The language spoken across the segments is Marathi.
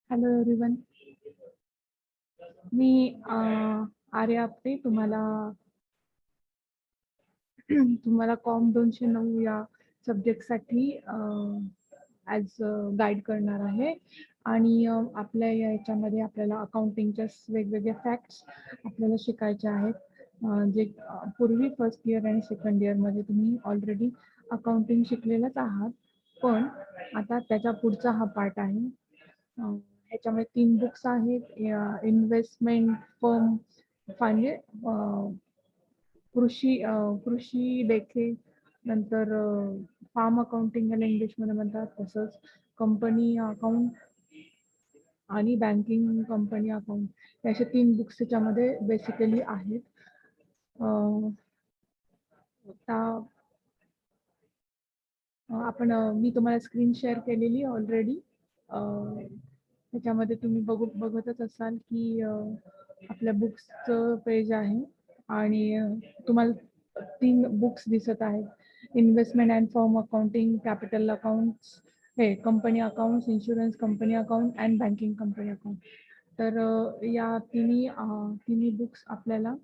Hello everyone. मी आर्या आपटे तुम्हाला कॉम 209 या सब्जेक्टसाठी ॲज गाईड करणार आहे. आणि आपल्या याच्यामध्ये आपल्याला अकाउंटिंगच्या वेगवेगळ्या फॅक्ट्स आपल्याला शिकायच्या आहेत. जे पूर्वी फर्स्ट इयर आणि सेकंड इयरमध्ये तुम्ही ऑलरेडी अकाउंटिंग शिकलेलंच आहात, पण आता त्याच्या पुढचा हा पार्ट आहे. ह्याच्यामध्ये 3 बुक्स आहेत. इन्व्हेस्टमेंट फर्म म्हणजे कृषी लेखे, नंतर फार्म अकाउंटिंग याला इंग्लिशमध्ये म्हणतात, तसंच कंपनी अकाउंट आणि बँकिंग कंपनी अकाउंट, असे 3 बुक्स त्याच्यामध्ये बेसिकली आहेत. मी तुम्हाला स्क्रीन शेअर केलेली ऑलरेडी. त्याच्यामध्ये तुम्ही बघतच असाल की आपल्या बुक्सचं पेज आहे आणि तुम्हाला 3 बुक्स दिसत आहेत. Investment and firm accounting, capital accounts, company accounts, insurance company account and banking company account. तर या तिन्ही बुक्स आपल्याला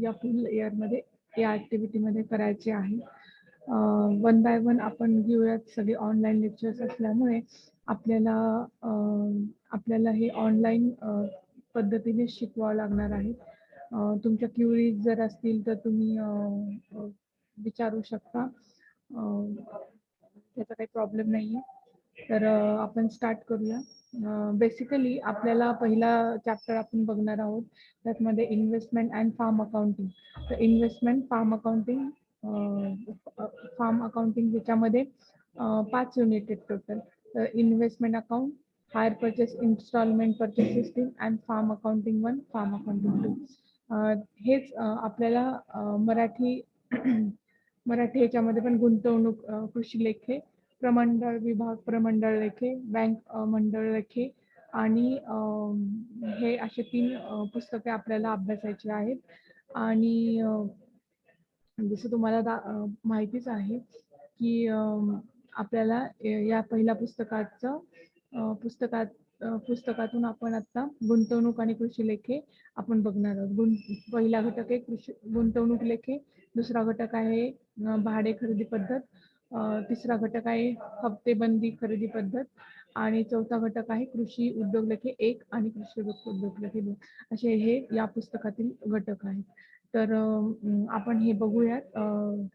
या फुल इयरमध्ये या ॲक्टिव्हिटीमध्ये करायचे आहे. वन बाय वन आपण घेऊयात. सगळे ऑनलाईन लेक्चर्स असल्यामुळे आपल्याला हे ऑनलाईन पद्धतीने शिकवावं लागणार आहे. तुमच्या क्युरीज जर असतील तर तुम्ही विचारू शकता. त्याचा काही प्रॉब्लेम नाही आहे. तर आपण स्टार्ट करूया. बेसिकली आपल्याला पहिला चॅप्टर आपण बघणार आहोत, त्यामध्ये इन्व्हेस्टमेंट अँड फार्म अकाउंटिंग. तर इन्व्हेस्टमेंट, फार्म अकाउंटिंग याच्यामध्ये 5 युनिट आहेत टोटल. तर investment account, hire purchase instalment purchase system and farm accounting 1, farm accounting 2. हेच आपल्याला मराठी याच्यामध्ये पण गुंतवणूक, कृषी लेखे, प्रमंडळ विभाग, प्रमंडळ लेखे, बँक मंडळ लेखे आणि हे असे 3 पुस्तके आपल्याला अभ्यासायची आहेत. आणि जसं तुम्हाला माहितीच आहे की आपल्याला या पहिल्या पुस्तकातून आपण आता गुंतवणूक आणि कृषी लेखे आपण बघणार आहोत. पहिला घटक आहे गुंतवणूक लेखे, दुसरा घटक आहे भाडे खरेदी पद्धत, तिसरा घटक आहे हप्तेबंदी खरेदी पद्धत आणि चौथा घटक आहे कृषी उद्योग लेखे 1 आणि कृषी उद्योग लेखे 2. असे हे या पुस्तकातील घटक आहेत. तर आपण हे बघूयात.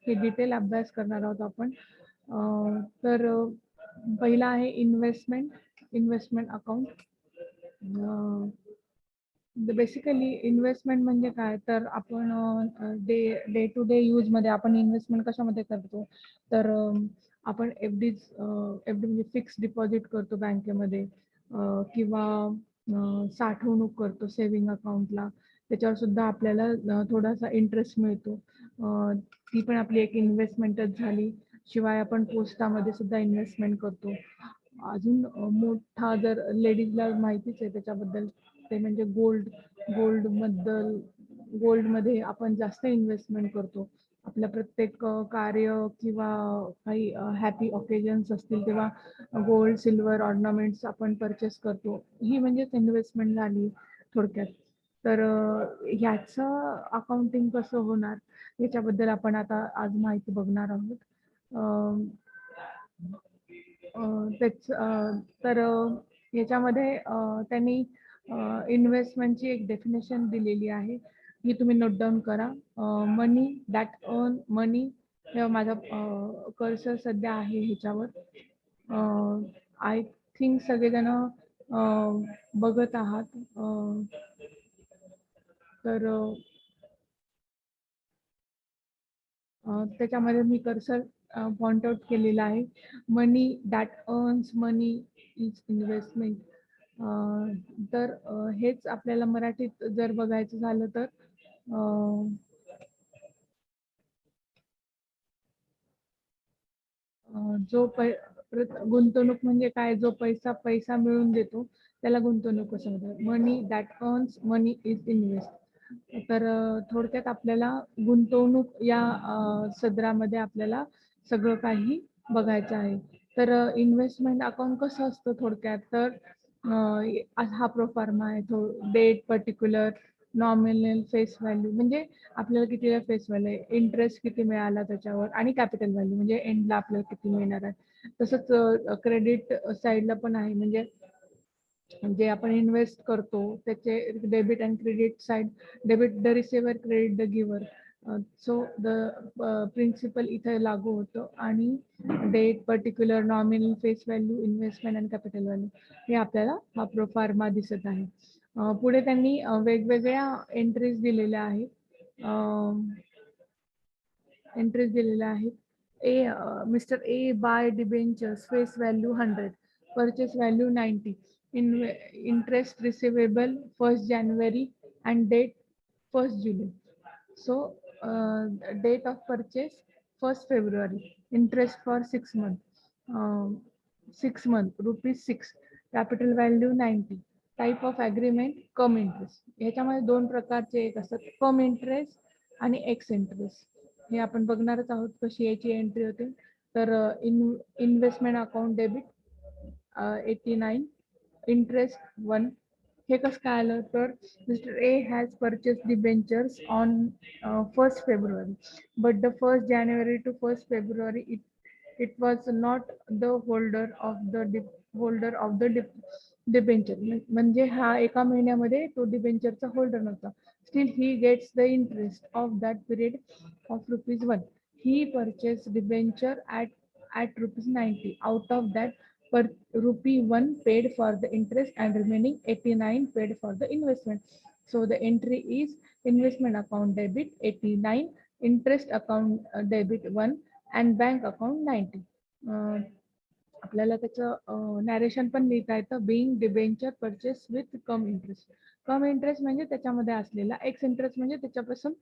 हे डिटेल अभ्यास करणार आहोत आपण. तर पहिला आहे इन्व्हेस्टमेंट अकाउंट. बेसिकली इन्व्हेस्टमेंट म्हणजे काय, तर आपण डे टू डे यूजमध्ये आपण इन्व्हेस्टमेंट कशामध्ये करतो, तर आपण एफडी म्हणजे फिक्स डिपॉझिट करतो बँकेमध्ये, किंवा साठवणूक करतो सेव्हिंग अकाउंटला. त्याच्यावर सुद्धा आपल्याला थोडासा इंटरेस्ट मिळतो. ती पण आपली एक इन्व्हेस्टमेंटच झाली. शिवाय आपण पोस्टामध्ये सुद्धा इन्व्हेस्टमेंट करतो. अजून मोठा जर लेडीजला माहितीच आहे त्याच्याबद्दल, ते म्हणजे गोल्डमध्ये आपण जास्त इन्व्हेस्टमेंट करतो. आपल्या प्रत्येक कार्य किंवा काही हॅपी ऑकेजन्स असतील तेव्हा गोल्ड, सिल्वर ऑर्नामेंट्स आपण परचेस करतो. ही म्हणजेच इन्व्हेस्टमेंट झाली थोडक्यात. तर ह्याचं अकाउंटिंग कसं होणार याच्याबद्दल आपण आता आज माहिती बघणार आहोत. तर याच्यामध्ये त्यांनी इन्व्हेस्टमेंटची एक डेफिनेशन दिलेली आहे, ही तुम्ही नोट डाऊन करा. मनी दॅट अर्न मनी. माझा कर्सर सध्या आहे ह्याच्यावर. आय थिंक सगळेजण बघत आहात. तर त्याच्यामध्ये मी कर्सर पॉइंट आउट केलेला आहे. Money that earns money is investment. तर हेच आपल्याला मराठीत जर बघायचं झालं तर गुंतवणूक म्हणजे काय, जो पैसा मिळवून देतो त्याला गुंतवणूक असं म्हणतात. Money that earns money is invest. तर थोडक्यात आपल्याला गुंतवणूक या सदरामध्ये आपल्याला सगळं काही बघायचं आहे. तर इन्व्हेस्टमेंट अकाउंट कसं असतं थोडक्यात, तर हा प्रोफार्मा आहे. तो date, particular, nominal, face value म्हणजे आपल्याला किती फेस व्हॅल्यू आहे, इंटरेस्ट किती मिळाला त्याच्यावर, आणि कॅपिटल व्हॅल्यू म्हणजे एंडला आपल्याला किती मिळणार आहे. तसंच क्रेडिट साईडला पण आहे, म्हणजे जे आपण इन्व्हेस्ट करतो त्याचे debit and credit side. Debit the receiver, credit the giver. So the principle इथे लागू होतं. आणि date, particular, nominal, face value, investment and capital value हे आपल्याला हा प्रोफार्मा दिसत आहे. पुढे त्यांनी वेगवेगळ्या एंट्रीज दिलेल्या आहेत. Mr. A buy debentures, face value 100, purchase value 90, interest receivable 1st January and date 1st July. So date of purchase 1st February, interest for 6 months, 6 months, rupees 6, capital value 90, type of agreement cum interest. ह्याच्यामध्ये दोन प्रकारचे एक असतात, cum interest आणि ex interest. हे आपण बघणारच आहोत कशी याची एंट्री होते. तर इन्व्हेस्टमेंट अकाउंट डेबिट 89, इंटरेस्ट 1. हे कसं काय आलं, तर mister A has purchase debentures on 1st February, but the 1st January to 1st February it was not the holder of the debenture. म्हणजे हा एका महिन्यामध्ये तो डिबेंचरचा होल्डर नव्हता. Still he gets the interest of that period of ₹1. He purchased debenture at ₹90. Out of that, per ₹1 paid for the interest and remaining 89 paid for the investment. So the entry is investment account debit 89, interest account debit 1 and bank account 90. आपल्याला त्याचं नॅरेशन पण लिहिता येतं. Being debenture purchase with cum interest. Cum interest म्हणजे त्याच्यामध्ये असलेला, एक्स इंटरेस्ट म्हणजे त्याच्यापासून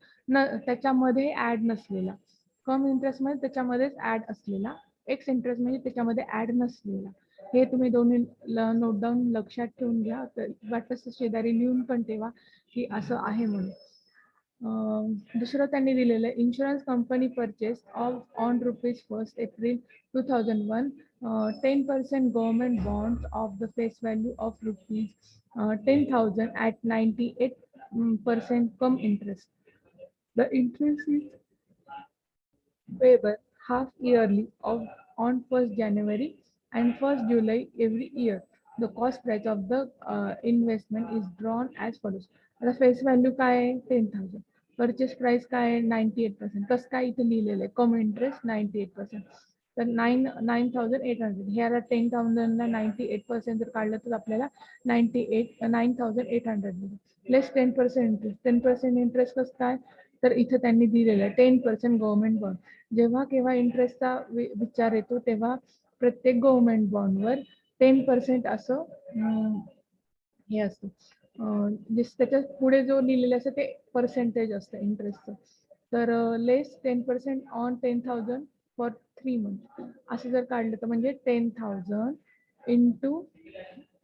त्याच्यामध्ये ऍड नसलेला, कम इंटरेस्ट म्हणजे त्याच्यामध्येच ऍड असलेला, एक्स इंटरेस्ट म्हणजे त्याच्यामध्ये ऍड नसलेला. हे तुम्ही दोन्ही नोट डाऊन लक्षात ठेवून घ्या. वाटत शेजारी लिहून पण ठेवा की असं आहे म्हणून. दुसरं त्यांनी दिलेलं आहे, insurance company purchase on ₹1 April 2001 10% government bonds of the face value of ₹10,000 at 98% cum interest. The interest is payable half yearly on 1st January and 1st July every year. The cost price of the investment is drawn as follows. आता फेस व्हॅल्यू काय आहे, 10,000. परचेस प्राइस काय आहे, 98%. कसं काय इथे लिहिलेलं आहे, कम इंटरेस्ट 98%. तर 9,800. ह्याला 10,000ला 98% जर काढलं तर आपल्याला 9,800 मिळेल. Plus 10% interest. 10% इंटरेस्ट कसं काय, तर इथे त्यांनी दिलेलं आहे 10% गव्हर्नमेंट बॉन्ड. जेव्हा केव्हा इंटरेस्टचा विचार येतो तेव्हा प्रत्येक गव्हर्नमेंट बॉन्डवर 10% असं हे असतं. त्याच्या पुढे जो लिहिलेलं असतं ते पर्सेंटेज असतं इंटरेस्टचं. तर लेस 10% ऑन 10,000 फॉर 3 months असं जर काढलं तर म्हणजे 10,000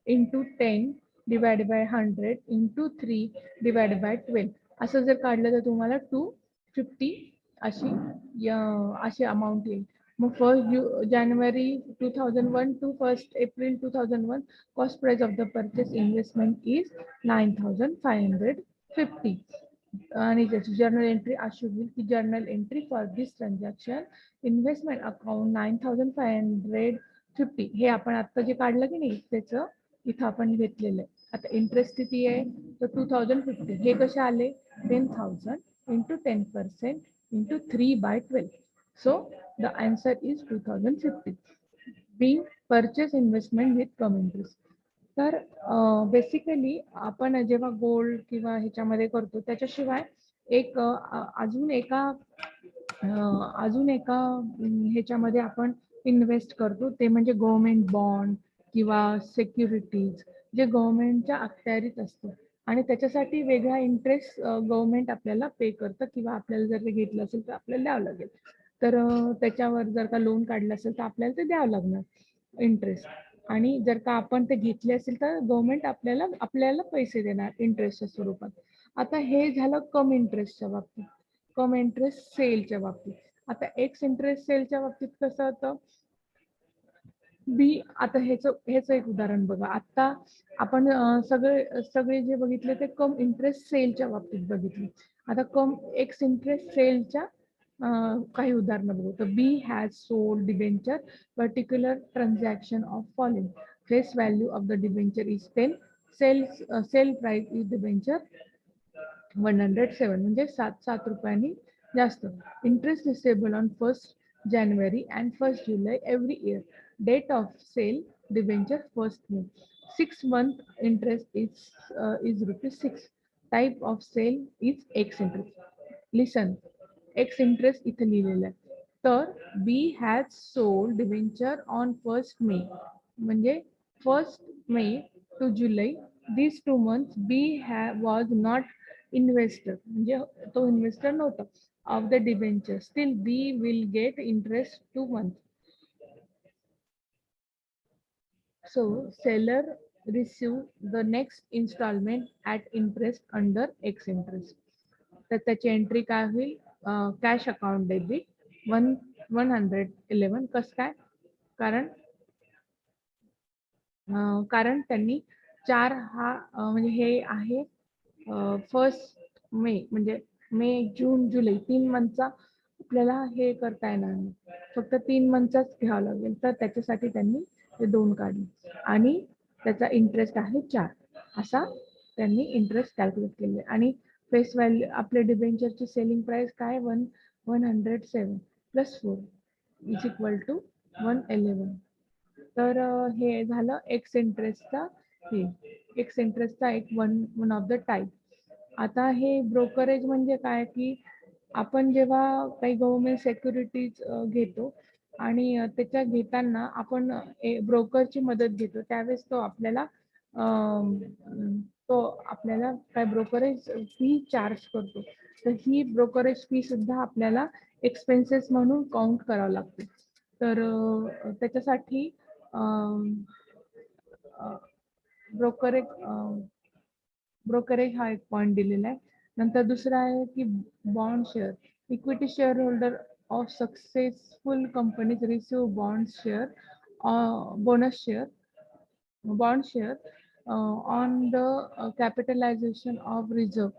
into 10 divide by 100 into 3 divide by 12 असं जर काढलं तर तुम्हाला 250 अशी अमाऊंट येईल. मग 1st January 2001 to 1st April 2001 cost price of the purchase investment is 9,550. आणि त्याची जर्नल एंट्री अशी होईल की journal entry for this transaction investment account 9,550. हे आपण आता जे काढलं की नाही त्याचं इथं आपण घेतलेलं आहे. आता इंटरेस्ट किती आहे, तर 2,050. हे कसे आले, 10,000 into 10% into 3/12. So the answer is 2,050 being purchase investment with come interest. तर बेसिकली आपण जेव्हा गोल्ड किंवा ह्याच्यामध्ये करतो त्याच्याशिवाय एक अजून एका ह्याच्यामध्ये आपण इन्व्हेस्ट करतो ते म्हणजे गव्हर्नमेंट बॉन्ड किंवा सिक्युरिटीज, जे गव्हर्नमेंटच्या अखत्यारीत असतं आणि त्याच्यासाठी वेगळा इंटरेस्ट गव्हर्नमेंट आपल्याला पे करतं किंवा आपल्याला जर ते घेतलं असेल तर आपल्याला द्यावं लागेल. तर त्याच्यावर जर का लोन काढलं असेल तर आपल्याला ते द्यावं लागणार इंटरेस्ट. आणि जर का आपण ते घेतले असेल तर गव्हर्नमेंट आपल्याला पैसे देणार इंटरेस्टच्या स्वरूपात. आता हे झालं कम इंटरेस्टच्या बाबतीत, कम इंटरेस्ट सेलच्या बाबतीत. आता एक्स इंटरेस्ट सेलच्या बाबतीत कसं होतं, बी आता ह्याचं एक उदाहरण बघा. आता आपण सगळे जे बघितले ते कम इंटरेस्ट सेलच्या बाबतीत बघितले. आता कम एक्स इंटरेस्ट सेलच्या काही उदाहरणं बघू. तर B has sold debenture particular transaction of following. Face value of the debenture is 10. Sale price is debenture 107 म्हणजे 7 रुपयांनी जास्त. Interest receivable on 1st January and 1st July every year. Date of sale debenture 1st May. 6-month interest is ₹6. Type of sale is X interest. Listen, X interest इथे लिहिलेलं आहे. तर B has sold debenture on 1st May म्हणजे 1st May to July. These 2 months B was not investor म्हणजे तो इन्व्हेस्टर नव्हता of the debenture. Still B will get interest 2 months. So seller receive the next installment at interest under X interest. तर त्याची एंट्री काय होईल? Cash account debit 111. कसं काय? कारण त्यांनी 4 हा म्हणजे हे आहे 1 मे म्हणजे मे, जून, जुलै 3 मंथचा आपल्याला हे करता येणार नाही. फक्त 3 मंथचाच घ्यावा लागेल. तर त्याच्यासाठी त्यांनी ते 2 काढले आणि त्याचा इंटरेस्ट आहे 4. असा त्यांनी इंटरेस्ट कॅल्क्युलेट केले आणि फेस व्हॅल्यू आपल्या डिबेंचरची सेलिंग प्राइस काय 107 प्लस 4 इज इक्वल टू 111. तर हे झालं एक्स इंटरेस्टचा हे एक्स इंटरेस्टचा एक वन ऑफ द टाईप. आता हे ब्रोकरेज म्हणजे काय की आपण जेव्हा काही गव्हर्नमेंट सेक्युरिटीज घेतो आणि त्याच्या घेताना आपण ब्रोकरची मदत घेतो त्यावेळेस तो आपल्याला काय ब्रोकरेज फी चार्ज करतो. तर ही ब्रोकरेज फी सुद्धा आपल्याला एक्सपेन्सेस म्हणून काउंट करावं लागते. तर त्याच्यासाठी ब्रोकरेज हा एक पॉइंट दिलेला आहे. नंतर दुसरा आहे की bond share. Equity share holder of successful companies receive bonus share on the capitalization of reserve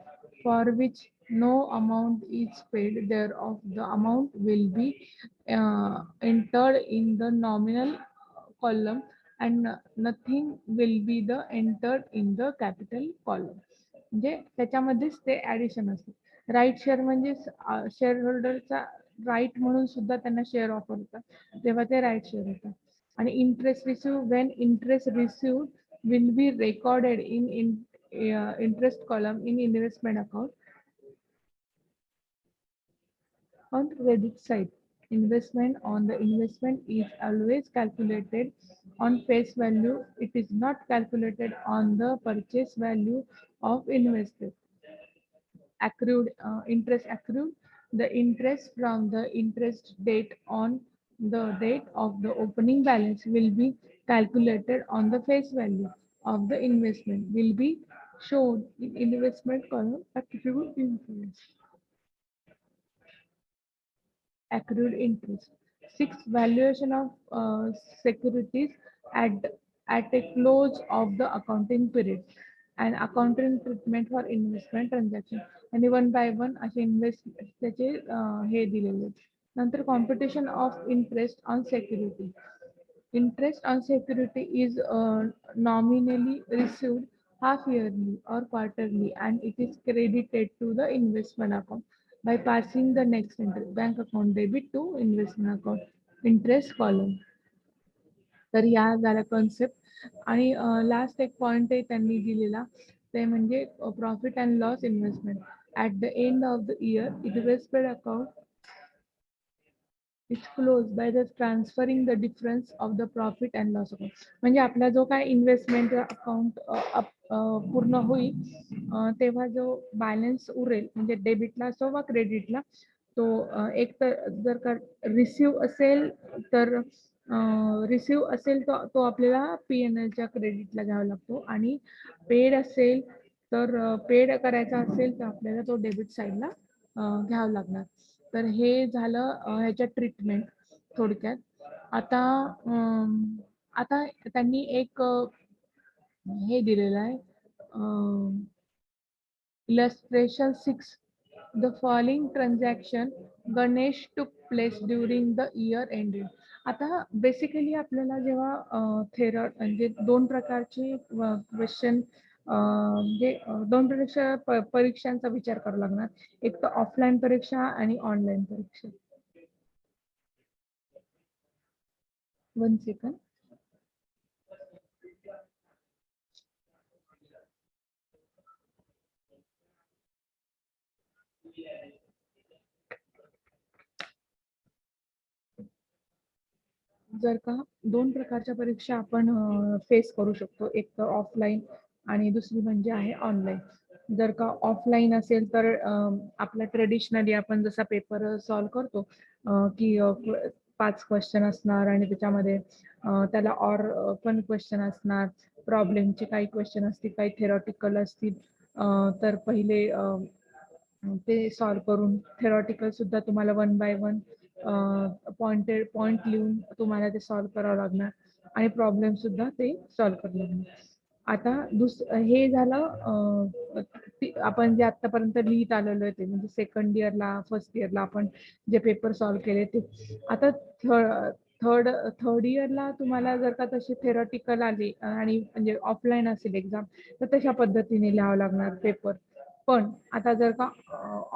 for which no amount is paid thereof. The amount will be entered in the nominal column and nothing will be entered in the capital column. म्हणजे त्याच्यामध्येच ते ऍडिशन असते. राईट शेअर म्हणजे शेअर होल्डरचा राईट म्हणून सुद्धा त्यांना शेअर ऑफर होतात तेव्हा ते राईट शेअर होतात. आणि interest receive when interest received will be recorded in interest column in investment account. On credit side, investment on the investment is always calculated on face value. It is not calculated on the purchase value of invested. Accrued interest accrued. The interest from the interest date on the date of the opening balance will be calculated on the face value of the investment will be shown in investment column. Accrued interest. 6. Valuation of securities at a close of the accounting period and accounting treatment for investment transaction. आणि 1 by 1 असे त्याचे हे दिलेले. नंतर competition of interest on security. Interest on security is nominally received half yearly or quarterly and it is credited to the investment account by passing the next entry bank account debit to investment account interest column. तर या झाल्या कॉन्सेप्ट आणि लास्ट एक पॉइंट आहे त्यांनी दिलेला ते म्हणजे profit and loss investment. At the end of the year investment account it's close by the transferring the difference of the profit and loss account. म्हणजे आपला जो काय इन्व्हेस्टमेंट अकाउंट पूर्ण होईल तेव्हा जो बॅलन्स उरेल म्हणजे डेबिटला असो वा क्रेडिटला तो एक तर जर का रिसिव्ह असेल तर तो आपल्याला P&Lच्या क्रेडिटला घ्यावा लागतो आणि पेड असेल तर पेड करायचा असेल तर आपल्याला तो डेबिट साईडला घ्यावा लागणार. तर हे झालं ह्याच्या ट्रीटमेंट थोडक्यात. आता आता त्यांनी एक हे दिलेलं आहे illustration 6. The following transaction Ganesh took place during the year ended. आता बेसिकली आपल्याला जेव्हा म्हणजे दोन प्रकारचे क्वेश्चन म्हणजे दोन परीक्षांचा विचार करावा लागणार. एक तर ऑफलाईन परीक्षा आणि ऑनलाईन परीक्षा. 1 सेकंड. जर का दोन प्रकारच्या परीक्षा आपण फेस करू शकतो, एक तर ऑफलाईन आणि दुसरी म्हणजे आहे ऑनलाईन. जर का ऑफलाईन असेल तर आपला ट्रेडिशनली आपण जसा पेपर सॉल्व करतो की 5 क्वेश्चन असणार आणि त्याच्यामध्ये त्याला ऑर पण क्वेश्चन असणार, प्रॉब्लेमचे काही क्वेश्चन असतील, काही थेरॉटिकल असतील. तर पहिले ते सॉल्व करून थेरॉटिकल सुद्धा तुम्हाला 1 बाय 1 पॉइंट लिहून तुम्हाला ते सॉल्व करावं लागणार आणि प्रॉब्लेम सुद्धा ते सॉल्व करावं लागणार. आता हे झालं आपण जे आतापर्यंत लिहित आलेलो आहे ते, म्हणजे सेकंड इयरला फर्स्ट इयरला आपण जे पेपर सॉल्व केले ते. आता थर्ड इयरला तुम्हाला जर का तशी थेरॉटिकल आली आणि म्हणजे ऑफलाईन असेल एक्झाम, तर तशा पद्धतीने लिहावं लागणार पेपर. पण आता जर का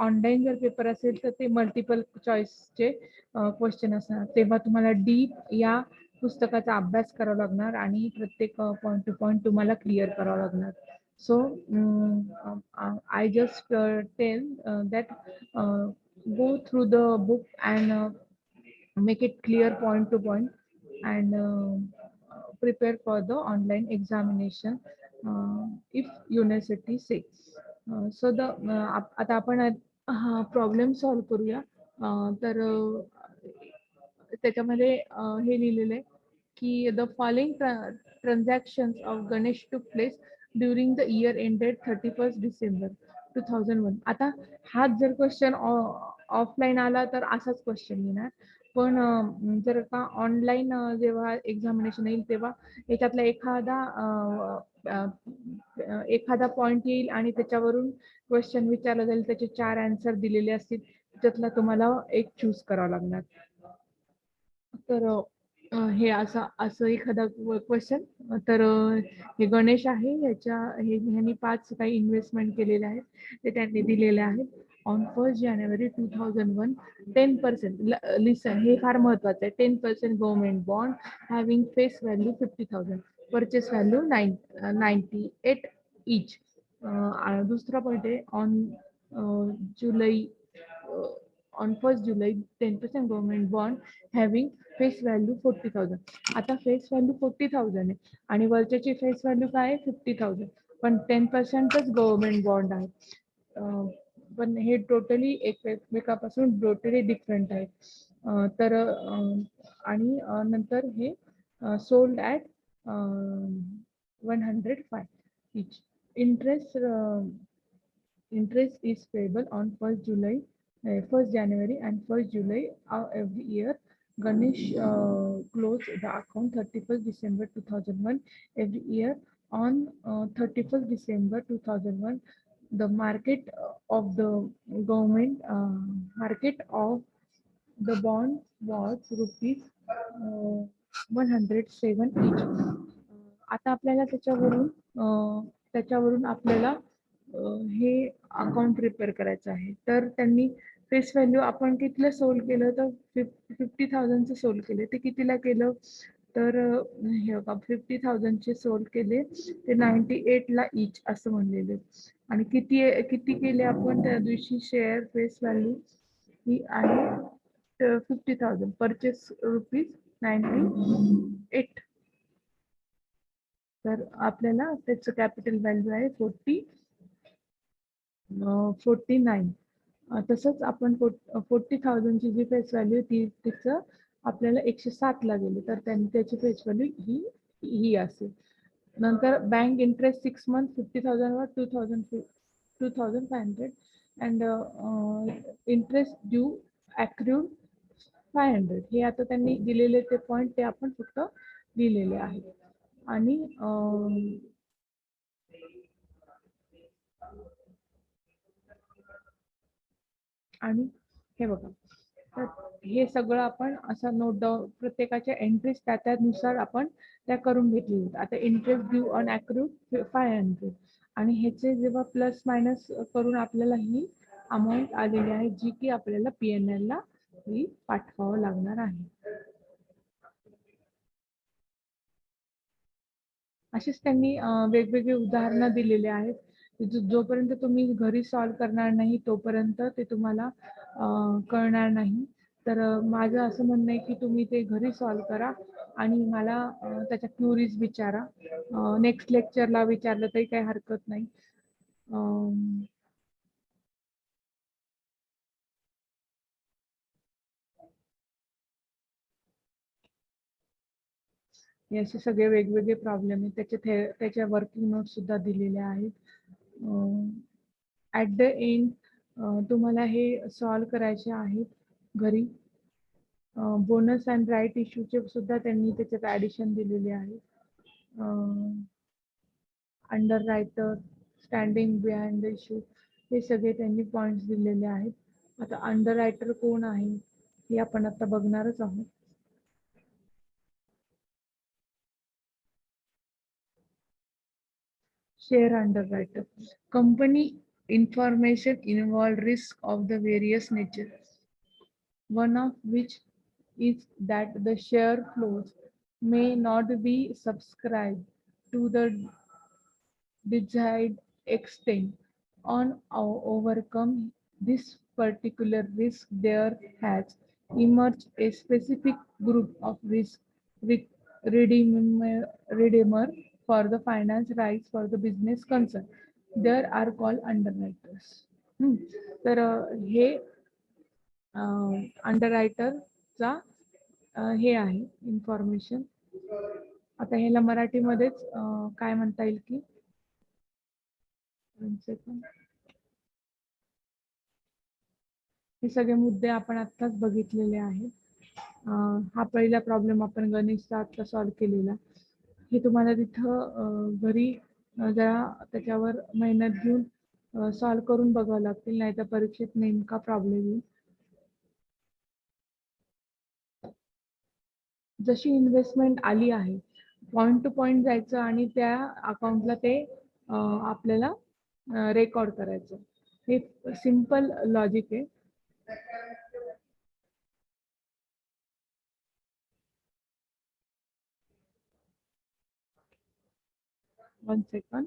ऑनलाईन जर पेपर असेल तर ते मल्टिपल चॉईसचे क्वेश्चन असणार, तेव्हा तुम्हाला डीप या पुस्तकाचा अभ्यास करावा लागणार आणि प्रत्येक पॉईंट टू पॉईंट तुम्हाला क्लिअर करावं लागणार. So I just tell that go through the book and make it clear point to point and prepare for the online examination if university say. So the आता आपण प्रॉब्लेम सॉल्व करूया. तर त्याच्यामध्ये हे लिहिलेलं आहे की the following transactions of Ganesh टूक place during the year ended 31 December 2001. आता हाच जर क्वेश्चन ऑफलाईन आला तर असाच क्वेश्चन येणार, पण जर का ऑनलाईन जेव्हा एक्झामिनेशन येईल तेव्हा याच्यातला एखादा पॉइंट येईल आणि त्याच्यावरून क्वेश्चन विचारला जाईल, त्याचे 4 आन्सर दिलेले असतील, त्याच्यातला तुम्हाला एक चूज करावा लागणार. तर हे असं एखादा क्वेश्चन. तर हे गणेश आहे, ह्यांनी 5 काही इन्व्हेस्टमेंट केलेले आहेत ते त्यांनी दिलेले आहेत. ऑन 1 जानेवारी 2001 10%, लिसन हे फार महत्वाचं आहे, 10% government bond having face value 50,000, purchase value 98 इच. दुसरा पॉईंट आहे on 1 July 10% government bond having face value 40,000. आता फेस व्हॅल्यू 40,000 आहे आणि वरच्याची फेस व्हॅल्यू काय आहे 50,000, पण 10%च गव्हर्नमेंट बॉन्ड आहे. पण हे टोटली एकमेकापासून टोटली डिफरंट आहे. तर आणि नंतर हे sold at 105 each. Interest is payable on 1 January and 1 July every year. Ganesh closed the account 31st December 2001 every year. On 31st December 2001, the market of the government market of the bond was rupees 107 each. आता आपल्याला त्याच्यावरून आपल्याला हे अकाउंट प्रिपेअर करायचं आहे. तर त्यांनी फेस व्हॅल्यू आपण कितीला सोल्ड केलं, तर 50,000चं सोल्ड केले. ते कितीला केलं, तर हे बघा 50,000चे सोल्ड केले ते 98 ला इच असं म्हणलेले. आणि किती केले आपण त्या दिवशी शेअर फेस व्हॅल्यू ही आहे 50,000, परचेस रुपीज 98. तर आपल्याला त्याचं कॅपिटल व्हॅल्यू आहे 49. तसंच आपण 40,000ची जी फेस व्हॅल्यू तिचं आपल्याला 107 ला गेली, तर त्याची फेस व्हॅल्यू ही असेल. नंतर बँक इंटरेस्ट 6 मंथ 50,000 वर 2,500 अँड इंटरेस्ट ड्यू अॅक्रूड 500. हे आता त्यांनी दिलेले ते पॉईंट ते आपण फक्त दिलेले आहेत. आणि आणि हे बघा, तर हे सगळं आपण असं नोट डाऊन प्रत्येकाच्या एंट्रीज त्यानुसार आपण त्या करून घेतली. आता इंटरेस्ट ड्यू ऑन अक्रूड 500 आणि ह्याचे जेव्हा प्लस मायनस करून आपल्याला ही अमाऊंट आलेली आहे, जी की आपल्याला PNL ला ही पाठवावं लागणार आहे. असेच त्यांनी वेगवेगळे उदाहरणं दिलेले आहेत. जोपर्यंत तुम्ही घरी सॉल्व्ह करणार नाही तोपर्यंत ते तुम्हाला कळणार नाही. तर माझं असं म्हणणं आहे की तुम्ही ते घरी सॉल्व्ह करा आणि मला त्याच्या क्युरीज विचारा. नेक्स्ट लेक्चरला विचारलं तरी काही हरकत नाही. हे असे सगळे वेगवेगळे प्रॉब्लेम आहेत. त्याच्या वर्किंग नोट सुद्धा दिलेल्या आहेत. ॲट द एंड तुम्हाला हे सॉल्व्ह करायचे आहेत घरी. बोनस अँड राईट इश्यूचे सुद्धा त्यांनी त्याच्यात ॲडिशन दिलेले आहे. Under writer, standing behind the issue, हे सगळे त्यांनी पॉईंट्स दिलेले आहेत. आता अंडर रायटर कोण आहे हे आपण आता बघणारच आहोत. Share underwriter. Company information involve risk of the various nature, one of which is that the share flows may not be subscribed to the desired extent. On overcome this particular risk, there has emerged a specific group of risk redeemer for the finance rights for the business concern. There are called underwriters. तर हे अंडररायटरचा हे आहे इन्फॉर्मेशन. आता ह्याला मराठीमध्येच काय म्हणता येईल की हे सगळे मुद्दे आपण आत्ताच बघितलेले आहेत. हा पहिला प्रॉब्लेम आपण गणेशचा आत्ता सॉल्व्ह केलेला. हे तुम्हाला तिथं घरी जरा त्याच्यावर मेहनत घेऊन सॉल्व्ह करून बघावं लागतील, नाही तर परीक्षेत नेमका प्रॉब्लेम येईल. जशी इन्व्हेस्टमेंट आली आहे, पॉइंट टू पॉइंट जायचं आणि त्या अकाउंटला ते आपल्याला रेकॉर्ड करायचं. हे सिम्पल लॉजिक आहे. One second.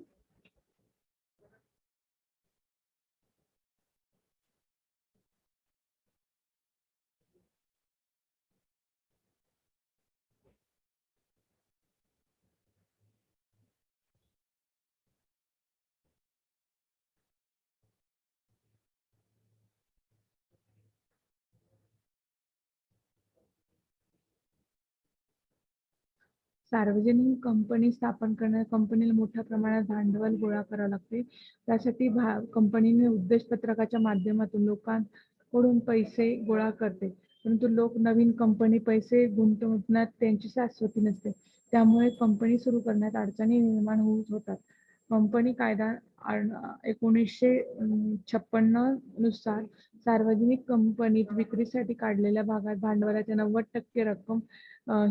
सार्वजनिक कंपनी स्थापन करण्यास कंपनीला मोठ्या प्रमाणात भांडवल गोळा करावे लागते. त्यासाठी कंपनीने उद्देशपत्रकाच्या माध्यमातून लोकांकडून पैसे गोळा करते. परंतु लोक नवीन कंपनी पैसे गुंतवण्यात त्यांची शाश्वती नसते. त्यामुळे कंपनी सुरू करण्यात अडचणी निर्माण होतात. कंपनी कायदा 1956 नुसार सार्वजनिक कंपनीत विक्रीसाठी काढलेल्या भागात भांडवलाच्या 90% रक्कम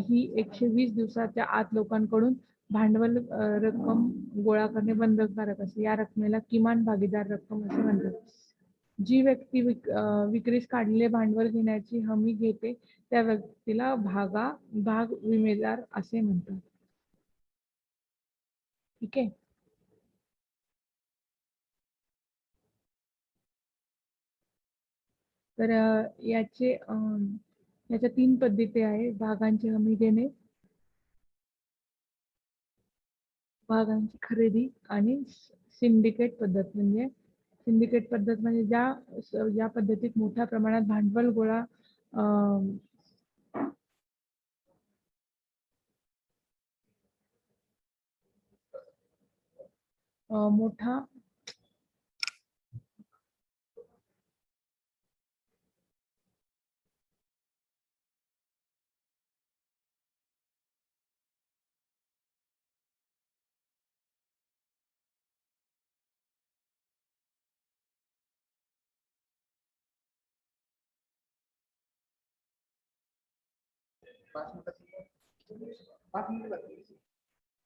ही 120 दिवसाच्या आत लोकांकडून भांडवल रक्कम गोळा करणे बंधनकारक असते. या रकमेला किमान भागीदार रक्कम असे म्हणतात. जी व्यक्ती विक्रीस काढलेले भांडवल घेण्याची हमी घेते त्या व्यक्तीला भाग विमेदार असे म्हणतात. ठीक आहे. तर याच्या 3 पद्धती आहेत. भागांची हमी देणे, भागांची खरेदी आणि सिंडिकेट पद्धत. म्हणजे सिंडिकेट पद्धत म्हणजे ज्या पद्धतीत मोठ्या प्रमाणात भांडवल गोळा मोठा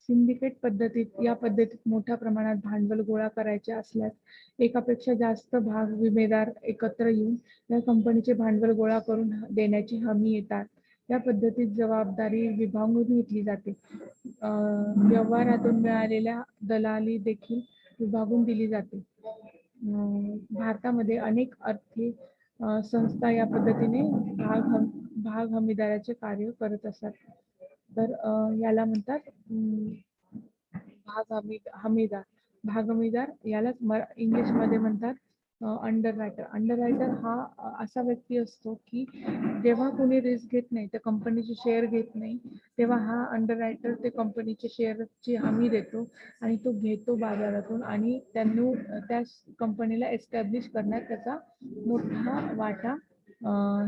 सिंडिकेट पद्धतीत या पद्धतीत मोठ्या प्रमाणात भांडवल गोळा करायचे असल्यास एकापेक्षा जास्त भाग विमेदार एकत्र येऊन या कंपनीचे भांडवल गोळा करून देण्याची हमी येतात. या पद्धतीत जबाबदारी विभागून घेतली जाते. व्यवहारातून मिळालेल्या दलाली देखील विभागून दिली जाते. भारतामध्ये अनेक आर्थिक संस्था या पद्धतीने भाग हमीदाराचे कार्य करत असतात. तर याला म्हणतात हमीदार. भाग हमीदार यालाच इंग्लिशमध्ये म्हणतात अंडर रायटर. अंडर रायटर हा असा व्यक्ती असतो की जेव्हा कोणी रिस्क घेत नाही, त्या कंपनीचे शेअर घेत नाही, तेव्हा हा अंडर रायटर ते कंपनीचे शेअरची हमी देतो आणि तो घेतो बाजारातून आणि त्यांनी त्या कंपनीला एस्टॅब्लिश करण्यात त्याचा मोठा वाटा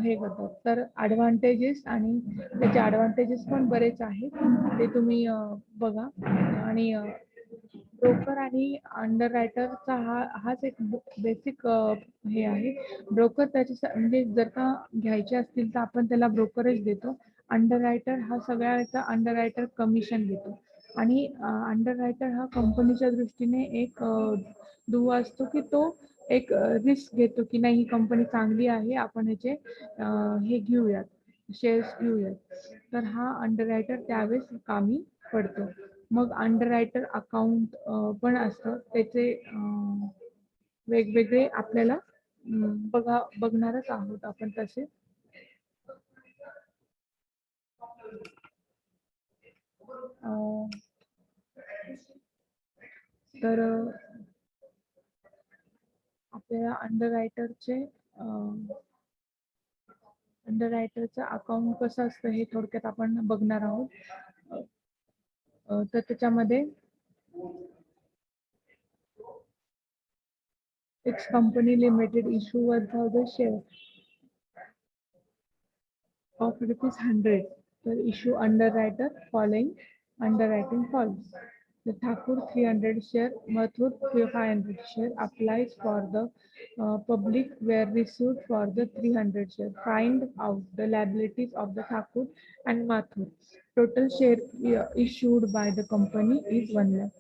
हे करतात. तर ॲडव्हान्टेजेस आणि त्याचे ॲडव्हान्टेजेस पण बरेच आहेत, ते तुम्ही बघा. आणि ब्रोकर आणि अंडर रायटरचा हाच एक बेसिक हे आहे. ब्रोकर त्याच्या म्हणजे जर का घ्यायचे असतील तर आपण त्याला ब्रोकरेज देतो. अंडर रायटर हा सगळ्याचा अंडर रायटर कमिशन घेतो आणि अंडर रायटर हा कंपनीच्या दृष्टीने एक दुवा असतो की तो एक रिस्क घेतो की नाही, ही कंपनी चांगली आहे, आपण ह्याचे हे घेऊयात, शेअर्स घेऊयात. तर हा अंडर रायटर त्यावेळेस कामी पडतो. मग अंडर रायटर अकाउंट पण असतं, त्याचे वेगवेगळे आपल्याला बघणारच आहोत आपण तसे. तर आपल्याला अंडर रायटरचं अकाउंट कसं असतं हे थोडक्यात आपण बघणार आहोत. तर त्याच्यामध्ये X company limited issue 1000 shares of ₹100. The issue underwriter following underwriting follows. The Thakur 300 share, Mathur 500 share applies for the public were received for the 300 share. Find out the liabilities of the Thakur and Mathur. Total share issued by the company is 1 lakh.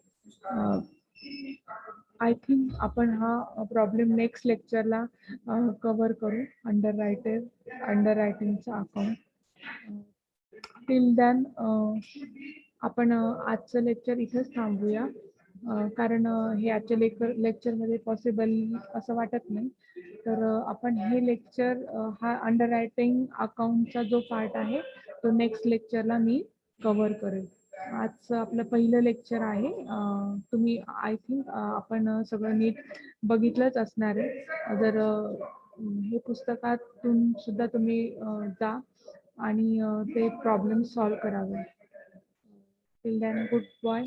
I think आपण हा प्रॉब्लेम नेक्स्ट लेक्चरला कव्हर करू. अंडर रायटिंगचा अकाउंट. टिल दॅन आपण आजचं लेक्चर इथंच थांबूया, कारण हे आजच्या लेक्चरमध्ये पॉसिबल असं वाटत नाही. तर आपण हे लेक्चर हा अंडर रायटिंग अकाउंटचा जो पार्ट आहे तो नेक्स्ट लेक्चरला मी कव्हर करेल. आजचं आपलं पहिलं लेक्चर आहे. तुम्ही आय थिंक आपण सगळं नीट बघितलंच असणार आहे. जर हे पुस्तकातून सुद्धा तुम्ही जा आणि ते प्रॉब्लेम सॉल्व्ह करावे. Till then goodbye,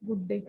good day.